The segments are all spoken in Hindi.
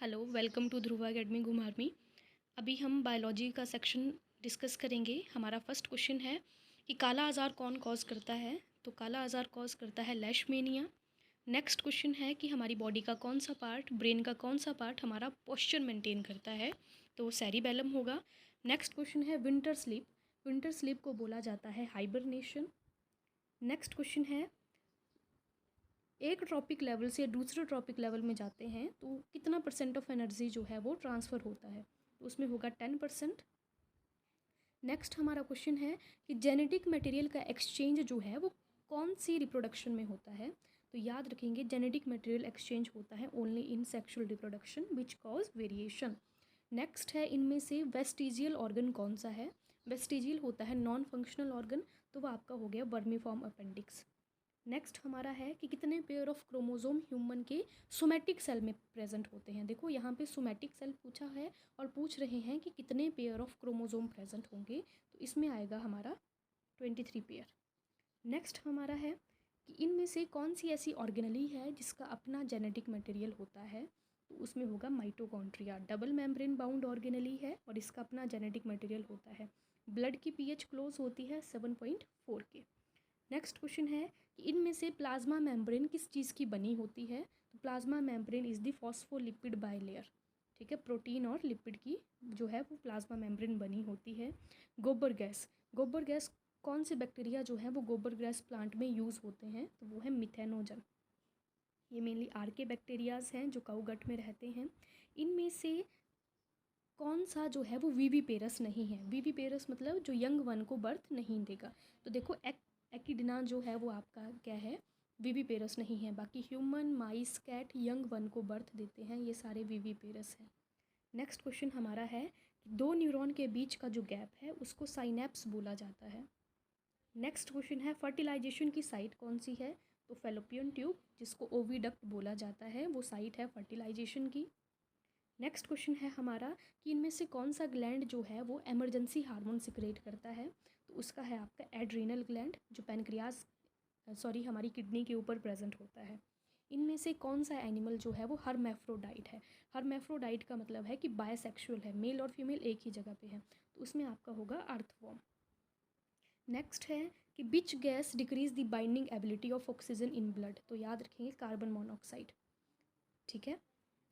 Hello, welcome to Dhruva academy घुमारवी। अभी हम बायोलॉजी का सेक्शन डिस्कस करेंगे। हमारा फर्स्ट क्वेश्चन है कि काला आज़ार कौन कॉज करता है। तो काला आज़ार कॉज करता है लेशमेनिया। नेक्स्ट क्वेश्चन है कि हमारी बॉडी का कौन सा पार्ट, ब्रेन का कौन सा पार्ट हमारा पोस्चर मेंटेन करता है, तो वो सेरिबेलम होगा। नेक्स्ट क्वेश्चन है विंटर स्लीप। विंटर स्लीप को बोला जाता है हाइबरनेशन। नेक्स्ट क्वेश्चन है एक ट्रॉपिक लेवल से दूसरे ट्रॉपिक लेवल में जाते हैं तो कितना % ऑफ एनर्जी जो है वो ट्रांसफ़र होता है, तो उसमें होगा 10%। नेक्स्ट हमारा क्वेश्चन है कि जेनेटिक मटेरियल का एक्सचेंज जो है वो कौन सी रिप्रोडक्शन में होता है। तो याद रखेंगे जेनेटिक मटेरियल एक्सचेंज होता है only in sexual reproduction which cause variation. Next है इनमें से वेस्टिजियल ऑर्गन कौन सा है। वेस्टिजियल होता है नॉन फंक्शनल ऑर्गन, तो वह आपका हो गया वर्मीफॉर्म अपेंडिक्स। नेक्स्ट हमारा है कि कितने पेयर ऑफ क्रोमोसोम ह्यूमन के सोमैटिक सेल में प्रेजेंट होते हैं। देखो यहाँ पे सोमैटिक सेल पूछा है और पूछ रहे हैं कि कितने पेयर ऑफ क्रोमोसोम प्रेजेंट होंगे, तो इसमें आएगा हमारा 23 पेयर। नेक्स्ट हमारा है कि इनमें से कौन सी ऐसी ऑर्गेनली है जिसका अपना जेनेटिक मटेरियल होता है, तो उसमें होगा mitochondria. Double membrane bound organelle है और इसका अपना जेनेटिक मटेरियल होता है। ब्लड की पीएच क्लोज होती है 7.4 के। नेक्स्ट क्वेश्चन है कि इनमें से प्लाज्मा मेम्ब्रेन किस चीज़ की बनी होती है। तो plasma membrane is the phospholipid bilayer. ठीक है, प्रोटीन और लिपिड की जो है वो प्लाज्मा मेम्ब्रेन बनी होती है। गोबर गैस। गोबर गैस कौन से बैक्टीरिया जो है वो गोबर गैस प्लांट में यूज़ होते हैं, तो वो है मिथेनोजन। ये मेनली आर्के बैक्टीरियाज हैं जो काऊ गट में रहते हैं। इनमें से कौन सा जो है वो वीवीपेरस नहीं है। वीवीपेरस मतलब जो यंग वन को बर्थ नहीं देगा। तो देखो एक्टिडिना जो है वो आपका क्या है, वीवीपेरस नहीं है। बाकी ह्यूमन, माइस, कैट यंग वन को बर्थ देते हैं, ये सारे वीवीपेरस हैं। नेक्स्ट क्वेश्चन हमारा है कि दो न्यूरॉन के बीच का जो गैप है उसको साइनेप्स बोला जाता है। नेक्स्ट क्वेश्चन है फर्टिलाइजेशन की साइट कौन सी है। तो फेलोपियन ट्यूब, जिसको ओविडक्ट बोला जाता है, वो साइट है फर्टिलाइजेशन की। नेक्स्ट क्वेश्चन है हमारा कि इनमें से कौन सा ग्लैंड जो है वो एमरजेंसी हार्मोन सिक्रेट करता है, तो उसका है आपका एड्रीनल ग्लैंड जो पैनक्रियाज हमारी किडनी के ऊपर प्रेजेंट होता है। इनमें से कौन सा एनिमल जो है वो हर्मेफ्रोडाइट है। हर्मेफ्रोडाइट का मतलब है कि बायसेक्सुअल है, मेल और फीमेल एक ही जगह पे है, तो उसमें आपका होगा अर्थवॉर्म। नेक्स्ट है कि which gas decrease the binding ability of oxygen in blood. तो याद रखेंगे कार्बन मोनोऑक्साइड। ठीक है,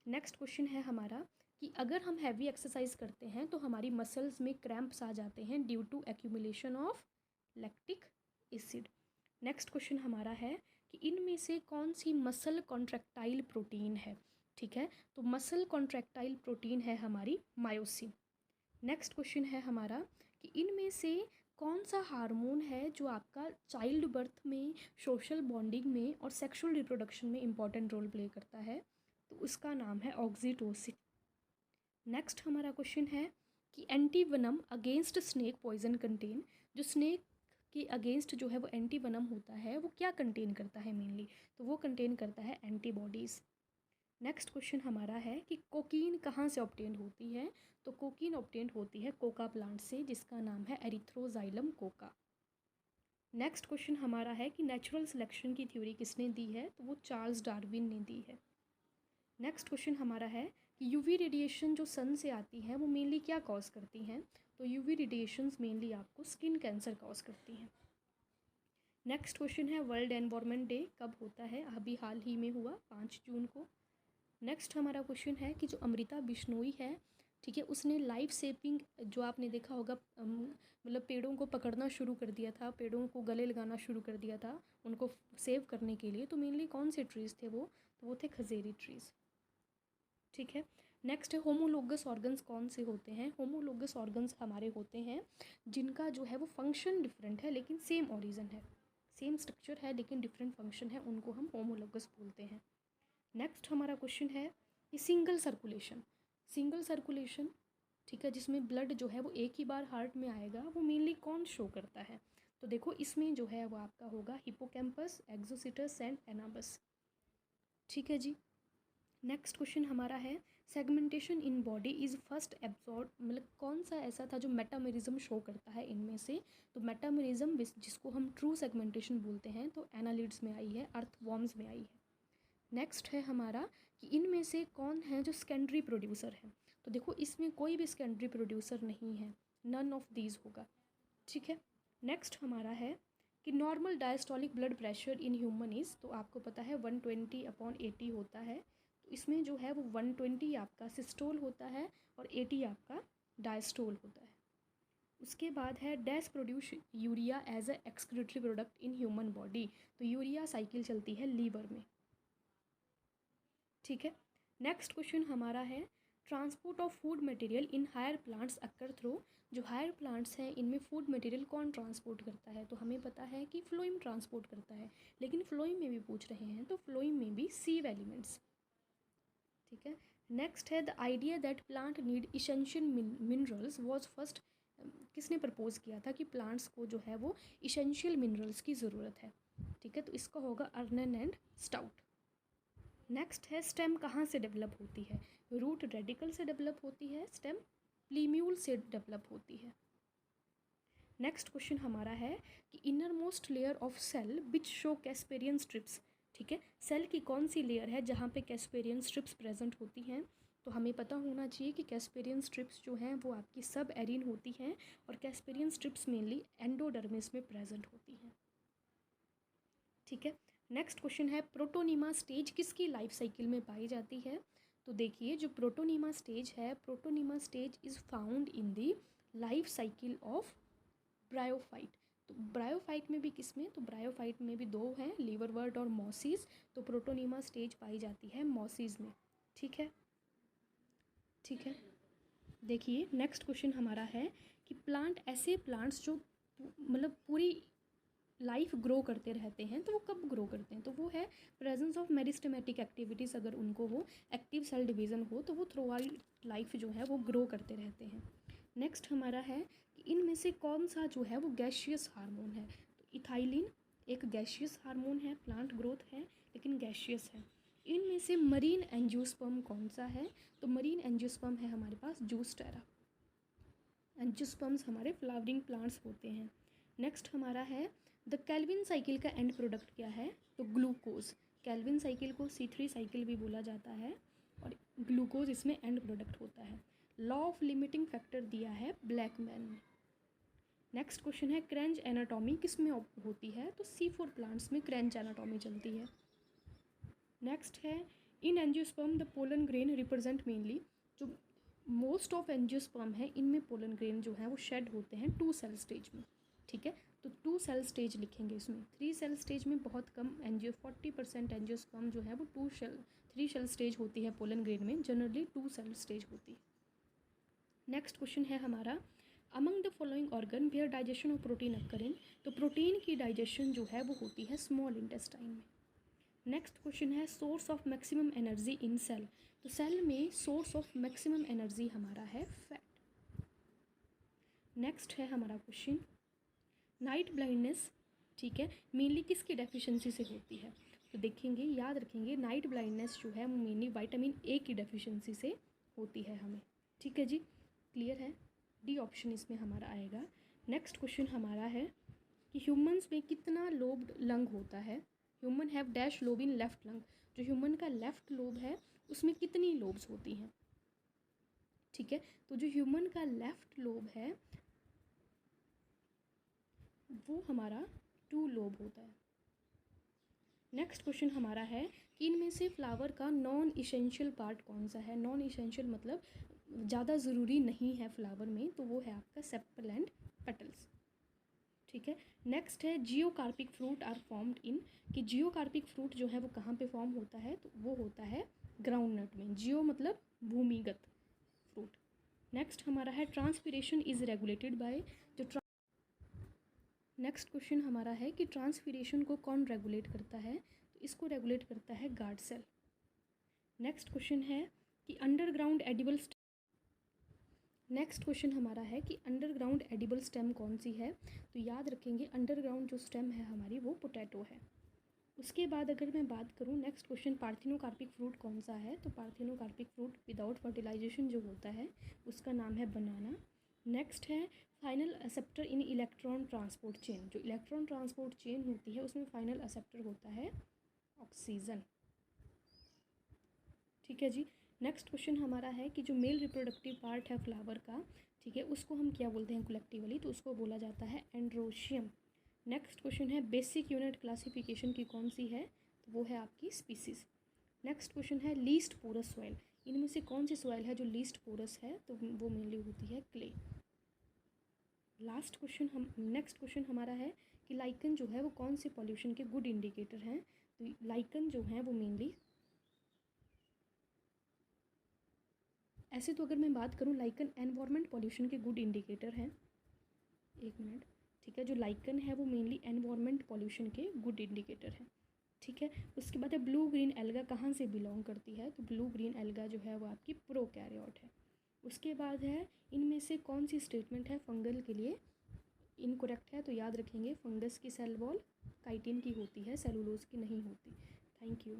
नेक्स्ट क्वेश्चन है हमारा कि अगर हम हैवी एक्सरसाइज करते हैं तो हमारी मसल्स में क्रैम्प्स आ जाते हैं due to accumulation of lactic acid. Next question हमारा है कि इनमें से कौन सी मसल कॉन्ट्रैक्टाइल प्रोटीन है। ठीक है, तो मसल कॉन्ट्रैक्टाइल प्रोटीन है हमारी मायोसिन। नेक्स्ट क्वेश्चन है हमारा कि इनमें से कौन सा हार्मोन है जो आपका चाइल्ड बर्थ में, सोशल बॉन्डिंग में और सेक्सुअल रिप्रोडक्शन में इंपॉर्टेंट रोल प्ले करता है, तो उसका नाम है ऑक्सीटोसिन। नेक्स्ट हमारा क्वेश्चन है कि anti venom against snake poison contain. जो स्नेक के अगेंस्ट जो है वो एंटी वनम होता है वो क्या कंटेन करता है मेनली, तो वो कंटेन करता है एंटीबॉडीज़। नेक्स्ट क्वेश्चन हमारा है कि कोकीन कहाँ से ऑब्टेन होती है। तो कोकीन ऑब्टेन होती है कोका प्लांट से, जिसका नाम है एरिथ्रोजाइलम कोका। नेक्स्ट क्वेश्चन हमारा है कि नेचुरल सिलेक्शन की थ्योरी किसने दी है, तो वो चार्ल्स डार्विन ने दी है। नेक्स्ट क्वेश्चन हमारा है कि यूवी रेडिएशन जो सन से आती है वो मेनली क्या कॉज करती हैं। तो यूवी रेडिएशंस मेनली आपको स्किन कैंसर कॉज करती हैं। नेक्स्ट क्वेश्चन है वर्ल्ड एनवायरनमेंट डे कब होता है। अभी हाल ही में हुआ 5 जून को। नेक्स्ट हमारा क्वेश्चन है कि जो अमृता बिश्नोई है, ठीक है, उसने लाइफ सेविंग जो आपने देखा होगा मतलब पेड़ों को पकड़ना शुरू कर दिया था, पेड़ों को गले लगाना शुरू कर दिया था उनको सेव करने के लिए। तो मेनली कौन से ट्रीज़ थे वो, तो वो थे खजेरी ट्रीज़। ठीक है, नेक्स्ट है होमोलोगस ऑर्गन्स कौन से होते हैं। होमोलोगस ऑर्गन्स हमारे होते हैं जिनका जो है वो फंक्शन डिफरेंट है लेकिन सेम ओरिजिन है, सेम स्ट्रक्चर है लेकिन डिफरेंट फंक्शन है, उनको हम होमोलोगस बोलते हैं। नेक्स्ट हमारा क्वेश्चन है कि सिंगल सर्कुलेशन। सिंगल सर्कुलेशन, ठीक है, जिसमें ब्लड जो है वो एक ही बार हार्ट में आएगा, वो मेनली कौन शो करता है। तो देखो इसमें जो है वो आपका होगा हिपोकैम्पस, एक्सोसिटस एंड एनाबस। ठीक है जी। नेक्स्ट क्वेश्चन हमारा है segmentation in body is first absorb, मतलब कौन सा ऐसा था जो मेटामेरिज्म शो करता है इनमें से। तो मेटामेरिज्म जिसको हम ट्रू सेगमेंटेशन बोलते हैं, तो एनालिड्स में आई है, अर्थवॉर्म्स में आई है। नेक्स्ट है हमारा कि इनमें से कौन है जो सेकेंडरी प्रोड्यूसर है। तो देखो इसमें कोई भी सेकेंडरी प्रोड्यूसर नहीं है, नन ऑफ दीज होगा। ठीक है, नेक्स्ट हमारा है कि normal diastolic blood pressure in human is, तो आपको पता है 120/80 होता है। तो इसमें जो है वो 120 आपका सिस्टोल होता है और 80 आपका डायस्टोल होता है। उसके बाद है dash produce urea as a excretory product in human body, तो यूरिया साइकिल चलती है लीवर में। ठीक है, नेक्स्ट क्वेश्चन हमारा है transport of food material in higher plants occur through, जो हायर प्लांट्स हैं इनमें फूड मटेरियल कौन ट्रांसपोर्ट करता है। तो हमें पता है कि फ्लोइम ट्रांसपोर्ट करता है, लेकिन फ्लोइम में भी पूछ रहे हैं तो फ्लोइम में भी सीव एलिमेंट्स। ठीक है, नेक्स्ट है the idea that plant need essential minerals was first, किसने प्रपोज किया था कि प्लांट्स को जो है वो इसेंशियल मिनरल्स की ज़रूरत है। ठीक है, तो इसका होगा अर्नन एंड स्टाउट। नेक्स्ट है स्टेम कहाँ से डेवलप होती है। रूट रेडिकल से डेवलप होती है, स्टेम प्लीम्यूल से डेवलप होती है। नेक्स्ट क्वेश्चन हमारा है कि innermost layer of cell which show casparian strips. ठीक है, सेल की कौन सी लेयर है जहाँ पे कैस्पेरियन स्ट्रिप्स प्रेजेंट होती हैं। तो हमें पता होना चाहिए कि कैस्पेरियन स्ट्रिप्स जो हैं वो आपकी सब एरिन होती हैं और कैस्पेरियन स्ट्रिप्स मेनली एंडोडर्मिस में प्रेजेंट होती हैं। ठीक है, नेक्स्ट क्वेश्चन है प्रोटोनीमा स्टेज किसकी लाइफ साइकिल में पाई जाती है। तो देखिए जो प्रोटोनीमा स्टेज है, protonema stage is found in the life cycle of bryophyte. तो ब्रायोफाइट में भी किस में, तो ब्रायोफाइट में भी दो हैं, लीवरवर्ट और मॉसिस। तो प्रोटोनीमा स्टेज पाई जाती है मॉसिस में। ठीक है, ठीक है, देखिए नेक्स्ट क्वेश्चन हमारा है कि प्लांट ऐसे प्लांट्स जो मतलब पूरी लाइफ ग्रो करते रहते हैं, तो वो कब ग्रो करते हैं, तो वो है प्रेजेंस ऑफ मेरिस्टेमेटिक एक्टिविटीज़ अगर उनको हो, एक्टिव सेल डिवीज़न हो, तो वो थ्रू आउट लाइफ जो है वो ग्रो करते रहते हैं। नेक्स्ट हमारा है कि इनमें से कौन सा जो है वो गैशियस हार्मोन है। तो इथाइलिन एक गैशियस हार्मोन है, प्लांट ग्रोथ है लेकिन गैशियस है। इनमें से मरीन एंजियोस्पर्म कौन सा है, तो मरीन एंजियोस्पर्म है हमारे पास जूस्टेरा। एंजियोस्पर्म्स हमारे फ्लावरिंग प्लांट्स होते हैं। नेक्स्ट हमारा है द कैल्विन साइकिल का एंड प्रोडक्ट क्या है, तो ग्लूकोज। कैल्विन साइकिल को C3 साइकिल भी बोला जाता है और ग्लूकोज इसमें एंड प्रोडक्ट होता है। लॉ ऑफ लिमिटिंग फैक्टर दिया है ब्लैकमैन ने। नेक्स्ट क्वेश्चन है क्रेंच एनाटॉमी किस में होती है, तो C4 प्लांट्स में क्रेंच एनाटॉमी चलती है। नेक्स्ट है इन angiosperm the pollen grain represent mainly, जो मोस्ट ऑफ एंजियोस्पर्म है इनमें पोलन ग्रेन जो है वो शेड होते हैं 2 सेल स्टेज में। ठीक है, तो 2 सेल स्टेज लिखेंगे इसमें, 3 सेल स्टेज में बहुत कम 40% एंजियोस्पर्म जो है वो 3 सेल स्टेज होती है पोलन ग्रेन में, जनरली 2 सेल स्टेज होती है। नेक्स्ट क्वेश्चन है हमारा among the following organ where digestion of protein occur in, तो प्रोटीन की डाइजेशन जो है वो होती है स्मॉल इंटेस्टाइन में। नेक्स्ट क्वेश्चन है source of maximum energy in cell, तो सेल में सोर्स ऑफ मैक्सिमम एनर्जी हमारा है फैट। नेक्स्ट है हमारा क्वेश्चन नाइट ब्लाइंडनेस, ठीक है, मेनली किसकी डेफिशिएंसी से होती है, तो देखेंगे याद रखेंगे नाइट ब्लाइंडनेस जो है वो मेनली विटामिन ए की डेफिशिएंसी से होती है हमें। ठीक है जी, क्लियर है, डी ऑप्शन इसमें हमारा आएगा। नेक्स्ट क्वेश्चन हमारा है कि ह्यूमंस में कितना लोब्ड लंग होता है, human have dash lobe in left lung, जो ह्यूमन का लेफ्ट लोब है उसमें कितनी लोब्स होती हैं। ठीक है, तो जो ह्यूमन का लेफ्ट लोब है वो हमारा 2 लोब होता है। नेक्स्ट क्वेश्चन हमारा है कि इनमें से फ्लावर का नॉन इसेंशियल पार्ट कौन सा है। नॉन इसेंशियल मतलब ज़्यादा ज़रूरी नहीं है फ्लावर में, तो वो है आपका सेपल एंड पेटल्स। ठीक है, नेक्स्ट है जियोकार्पिक फ्रूट आर फॉर्म्ड इन, कि जियोकार्पिक फ्रूट जो है वो कहाँ पे फॉर्म होता है, तो वो होता है ग्राउंड नट में। जियो मतलब भूमिगत फ्रूट। नेक्स्ट हमारा है ट्रांसपीरेशन इज रेगुलेटेड बाय, जो नेक्स्ट क्वेश्चन हमारा है कि ट्रांसपीरेशन को कौन रेगुलेट करता है, तो इसको रेगुलेट करता है गार्ड सेल। नेक्स्ट क्वेश्चन है कि अंडरग्राउंड एडिबल, नेक्स्ट क्वेश्चन हमारा है कि अंडरग्राउंड एडिबल स्टेम कौन सी है, तो याद रखेंगे अंडरग्राउंड जो स्टेम है हमारी वो पोटैटो है। उसके बाद अगर मैं बात करूँ नेक्स्ट क्वेश्चन पार्थिनोकार्पिक फ्रूट कौन सा है, तो पार्थिनोकार्पिक फ्रूट विदाउट फर्टिलाइजेशन जो होता है उसका नाम है बनाना। नेक्स्ट है फाइनल एक्सेप्टर इन इलेक्ट्रॉन ट्रांसपोर्ट चेन, जो इलेक्ट्रॉन ट्रांसपोर्ट चेन होती है उसमें फाइनल एक्सेप्टर होता है ऑक्सीजन। ठीक है जी। नेक्स्ट क्वेश्चन हमारा है कि जो मेल रिप्रोडक्टिव पार्ट है फ्लावर का, ठीक है, उसको हम क्या बोलते हैं कलेक्टिवली, तो उसको बोला जाता है एंड्रोशियम। नेक्स्ट क्वेश्चन है बेसिक यूनिट क्लासिफिकेशन की कौन सी है, तो वो है आपकी स्पीसीज। नेक्स्ट क्वेश्चन है लीस्ट पोरस सॉइल, इनमें से कौन सी सॉइल है जो लीस्ट पोरस है, तो वो मेनली होती है क्ले। नेक्स्ट क्वेश्चन हमारा है कि लाइकन जो है वो कौन से पॉल्यूशन के गुड इंडिकेटर हैं, तो लाइकन जो है वो मेनली, ऐसे तो अगर मैं बात करूँ लाइकन एनवायरनमेंट पॉल्यूशन के गुड इंडिकेटर हैं, एक मिनट, ठीक है, जो लाइकन है वो मेनली एनवायरनमेंट पॉल्यूशन के गुड इंडिकेटर है, ठीक है। उसके बाद है ब्लू ग्रीन एल्गा कहाँ से बिलोंग करती है, तो ब्लू ग्रीन एल्गा जो है वो आपकी प्रोकैरियोट है। उसके बाद है इनमें से कौन सी स्टेटमेंट है फंगल के लिए इनकरेक्ट है, तो याद रखेंगे फंगस की सेल वॉल काइटिन की होती है, सेलुलोज की नहीं होती। Thank you.